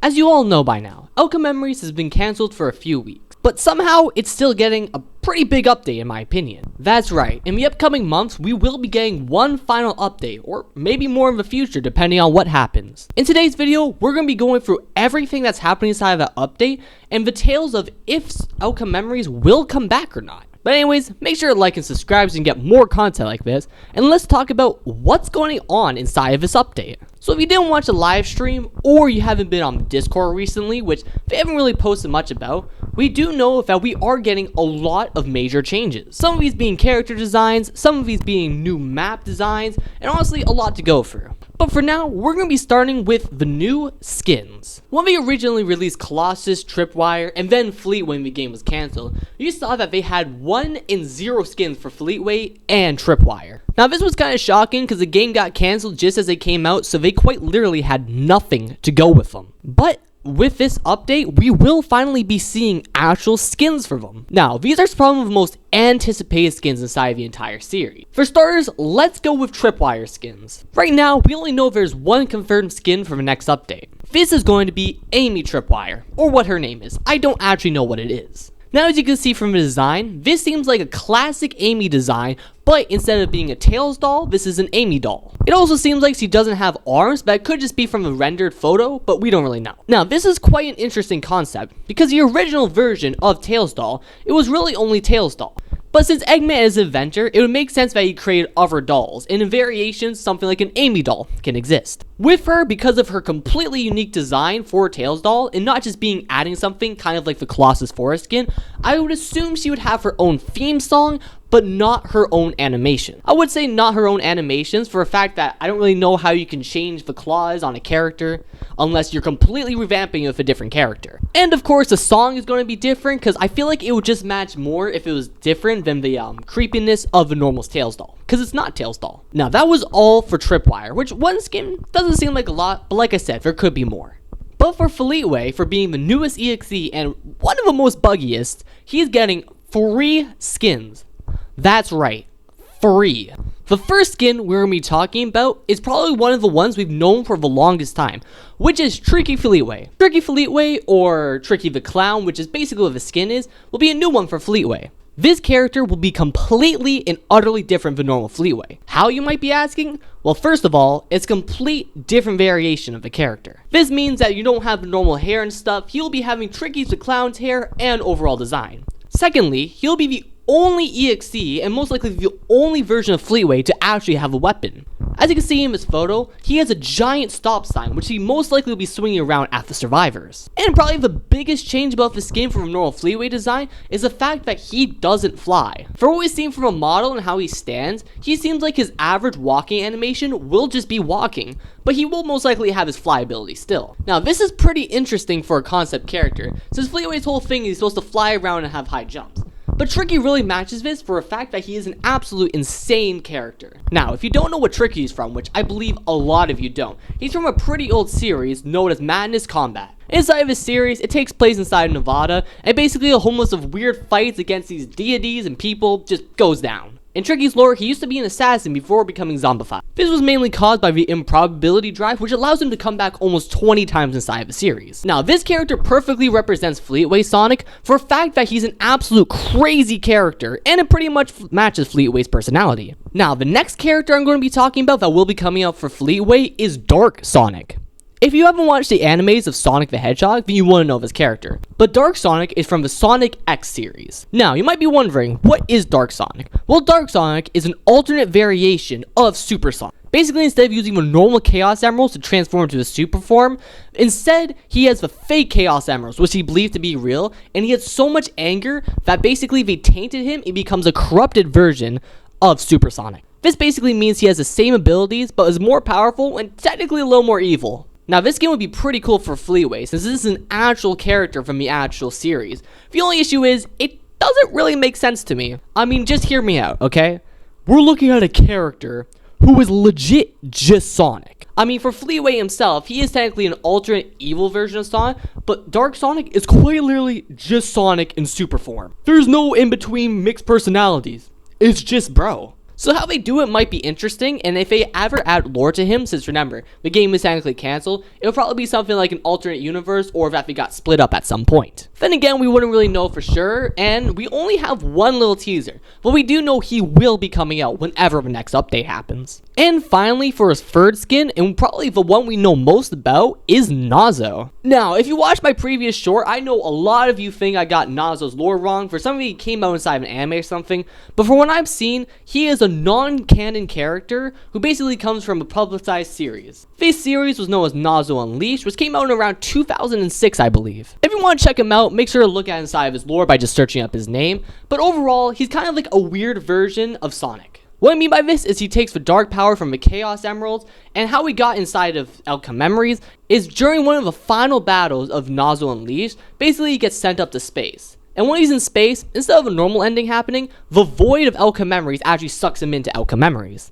As you all know by now, Outcome Memories has been cancelled for a few weeks, but somehow it's still getting a pretty big update in my opinion. That's right, in the upcoming months we will be getting one final update, or maybe more in the future depending on what happens. In today's video, we're going to be going through everything that's happening inside of that update and the tales of if Outcome Memories will come back or not. But anyways, make sure to like and subscribe so you can get more content like this, and let's talk about what's going on inside of this update. So if you didn't watch the live stream, or you haven't been on Discord recently, which they haven't really posted much about, we do know that we are getting a lot of major changes. Some of these being character designs, some of these being new map designs, and honestly a lot to go through. But for now, we're going to be starting with the new skins. When they originally released Colossus, Tripwire, and then Fleetway when the game was cancelled, you saw that they had 1 and 0 skins for Fleetway and Tripwire. Now this was kind of shocking because the game got cancelled just as they came out, so they quite literally had nothing to go with them. But with this update, we will finally be seeing actual skins for them. Now, these are some of the most anticipated skins inside the entire series. For starters, let's go with Tripwire skins. Right now, we only know there's one confirmed skin for the next update. This is going to be Amy Tripwire, or what her name is. I don't actually know what it is. Now, as you can see from the design, this seems like a classic Amy design, but instead of being a Tails doll, this is an Amy doll. It also seems like she doesn't have arms, but it could just be from a rendered photo, but we don't really know. Now, this is quite an interesting concept, because the original version of Tails doll, it was really only Tails doll. But since Eggman is an inventor, it would make sense that he created other dolls, and in variations, something like an Amy doll can exist. With her, because of her completely unique design for Tails doll, and not just being adding something kind of like the Colossus Forest skin, I would assume she would have her own theme song, but not her own animation. I would say not her own animations for a fact that I don't really know how you can change the claws on a character unless you're completely revamping it with a different character. And of course the song is going to be different because I feel like it would just match more if it was different than the creepiness of the normal Tails doll, because it's not Tails doll. Now that was all for Tripwire, which one skin doesn't seem like a lot, but like I said, there could be more. But for Fleetway, for being the newest EXE and one of the most buggiest, he's getting 3 skins. That's right, 3. The first skin we're going to be talking about is probably one of the ones we've known for the longest time, which is Tricky Fleetway. Tricky Fleetway, or Tricky the Clown, which is basically what the skin is, will be a new one for Fleetway. This character will be completely and utterly different than normal Fleetway. How, you might be asking? Well, first of all, it's a complete different variation of the character. This means that you don't have the normal hair and stuff, he'll be having Tricky the Clown's hair and overall design. Secondly, he'll be the only EXE, and most likely the only version of Fleetway to actually have a weapon. As you can see in this photo, he has a giant stop sign, which he most likely will be swinging around at the survivors. And probably the biggest change about this game from normal Fleetway design is the fact that he doesn't fly. For what we've seen from a model and how he stands, he seems like his average walking animation will just be walking, but he will most likely have his fly ability still. Now this is pretty interesting for a concept character, since Fleetway's whole thing is he's supposed to fly around and have high jumps. But Tricky really matches this for a fact that he is an absolute insane character. Now, if you don't know what Tricky is from, which I believe a lot of you don't, he's from a pretty old series known as Madness Combat. Inside of this series, it takes place inside of Nevada, and basically a whole host of weird fights against these deities and people just goes down. In Tricky's lore, he used to be an assassin before becoming zombified. This was mainly caused by the improbability drive, which allows him to come back almost 20 times inside of the series. Now, this character perfectly represents Fleetway Sonic for a fact that he's an absolute crazy character, and it pretty much matches Fleetway's personality. Now, the next character I'm going to be talking about that will be coming out for Fleetway is Dark Sonic. If you haven't watched the animes of Sonic the Hedgehog, then you want to know this character. But Dark Sonic is from the Sonic.exe series. Now, you might be wondering, what is Dark Sonic? Well, Dark Sonic is an alternate variation of Super Sonic. Basically, instead of using the normal Chaos Emeralds to transform into a super form, instead, he has the fake Chaos Emeralds, which he believed to be real, and he had so much anger that basically they tainted him, and becomes a corrupted version of Super Sonic. This basically means he has the same abilities, but is more powerful and technically a little more evil. Now this game would be pretty cool for Fleetway, since this is an actual character from the actual series. The only issue is, it doesn't really make sense to me. I mean, just hear me out, okay? We're looking at a character who is legit just Sonic. I mean, for Fleetway himself, he is technically an alternate evil version of Sonic, but Dark Sonic is quite literally just Sonic in super form. There's no in-between mixed personalities. It's just bro. So how they do it might be interesting, and if they ever add lore to him, since remember, the game is technically canceled, it'll probably be something like an alternate universe, or if they got split up at some point. Then again, we wouldn't really know for sure, and we only have one little teaser, but we do know he will be coming out whenever the next update happens. And finally, for his third skin, and probably the one we know most about, is Nazo. Now, if you watched my previous short, I know a lot of you think I got Nazo's lore wrong. For some of you, he came out inside of an anime or something, but from what I've seen, he is a non-canon character who basically comes from a publicized series. This series was known as Nazo Unleashed, which came out in around 2006, I believe. If you want to check him out, make sure to look at inside of his lore by just searching up his name, but overall, he's kind of like a weird version of Sonic. What I mean by this is he takes the dark power from the Chaos Emeralds, and how he got inside of Alchemy Memories is during one of the final battles of Nazo Unleashed, basically he gets sent up to space. And when he's in space, instead of a normal ending happening, the void of Alchemy Memories actually sucks him into Alchemy Memories.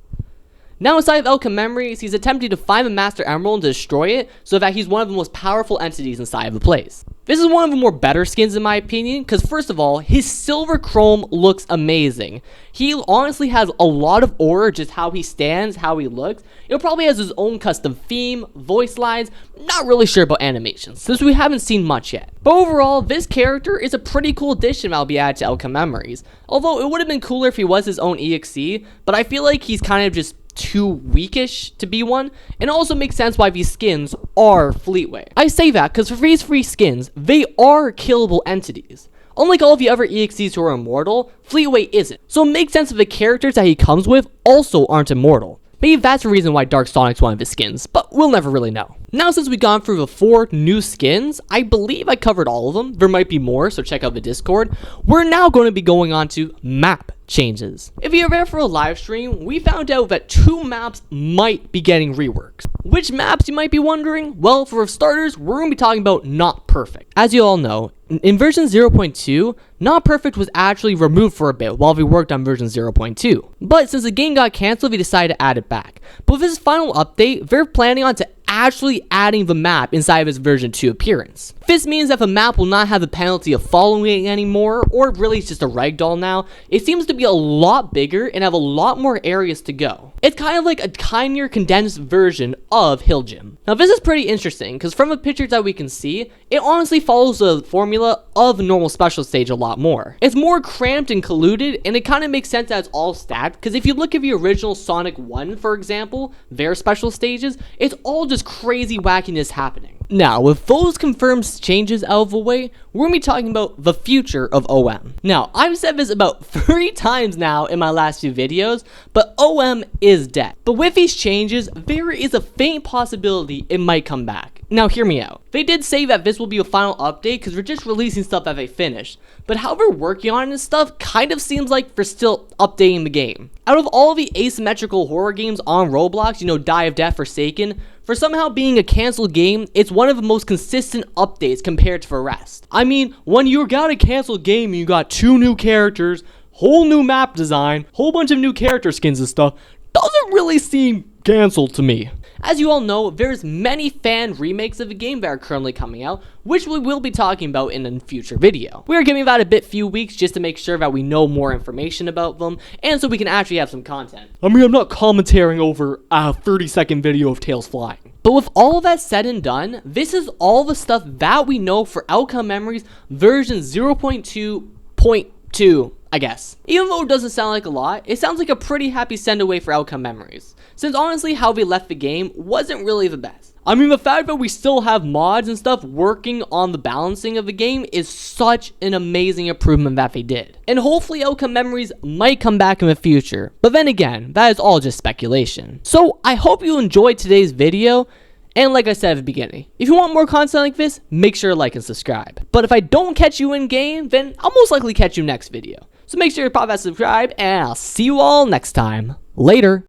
Now inside of Alchemy Memories, he's attempting to find the Master Emerald and to destroy it, so that he's one of the most powerful entities inside of the place. This is one of the more better skins in my opinion, because first of all, his silver chrome looks amazing. He honestly has a lot of aura, just how he stands, how he looks. It probably has his own custom theme, voice lines, not really sure about animations, since we haven't seen much yet. But overall, this character is a pretty cool addition that'll be added to Alchemy Memories. Although it would have been cooler if he was his own EXE, but I feel like he's kind of just too weakish to be one, and it also makes sense why these skins are Fleetway. I say that because for these three skins, they are killable entities. Unlike all of the other EXEs who are immortal, Fleetway isn't, so it makes sense that the characters that he comes with also aren't immortal. Maybe that's the reason why Dark Sonic's one of his skins, but we'll never really know. Now since we've gone through the 4 new skins, I believe I covered all of them. There might be more, so check out the Discord. We're now going to be going on to map changes. If you're there for a live stream, we found out that 2 maps might be getting reworks. Which maps, you might be wondering? Well, for starters, we're going to be talking about Not Perfect. As you all know, in version 0.2, Not Perfect was actually removed for a bit while we worked on version 0.2. But since the game got cancelled, we decided to add it back. But with this final update, they're planning on to actually adding the map inside of its version 2 appearance. This means that the map will not have the penalty of following it anymore, or really it's just a ragdoll now. It seems to be a lot bigger and have a lot more areas to go. It's kind of like a tinier condensed version of Hill Gym. Now this is pretty interesting, because from the pictures that we can see, it honestly follows the formula of the normal special stage a lot more. It's more cramped and colluded, and it kind of makes sense that it's all stacked, because if you look at the original Sonic 1, for example, their special stages, it's all just crazy wackiness happening. Now, with those confirmed changes out of the way, we're going to be talking about the future of OM. Now, I've said this about 3 times now in my last few videos, but OM is dead. But with these changes, there is a faint possibility it might come back. Now, hear me out. They did say that this will be a final update because we're just releasing stuff that they finished. But how they're working on this stuff kind of seems like they're still updating the game. Out of all the asymmetrical horror games on Roblox, you know, Die of Death, Forsaken, for somehow being a canceled game, it's one of the most consistent updates compared to the rest. I mean, when you got a canceled game and you got 2 new characters, whole new map design, whole bunch of new character skins and stuff, doesn't really seem canceled to me. As you all know, there's many fan remakes of the game that are currently coming out, which we will be talking about in a future video. We are giving that a few weeks just to make sure that we know more information about them, and so we can actually have some content. I mean, I'm not commentating over a 30-second video of Tails flying. But with all of that said and done, this is all the stuff that we know for Alchemy Memories version 0.2.2, I guess. Even though it doesn't sound like a lot, it sounds like a pretty happy send away for Alchemy Memories, since honestly how we left the game wasn't really the best. I mean, the fact that we still have mods and stuff working on the balancing of the game is such an amazing improvement that they did. And hopefully Alchemy Memories might come back in the future, but then again, that is all just speculation. So I hope you enjoyed today's video, and like I said at the beginning, if you want more content like this, make sure to like and subscribe. But if I don't catch you in game, then I'll most likely catch you next video. So make sure to pop that subscribe, and I'll see you all next time. Later.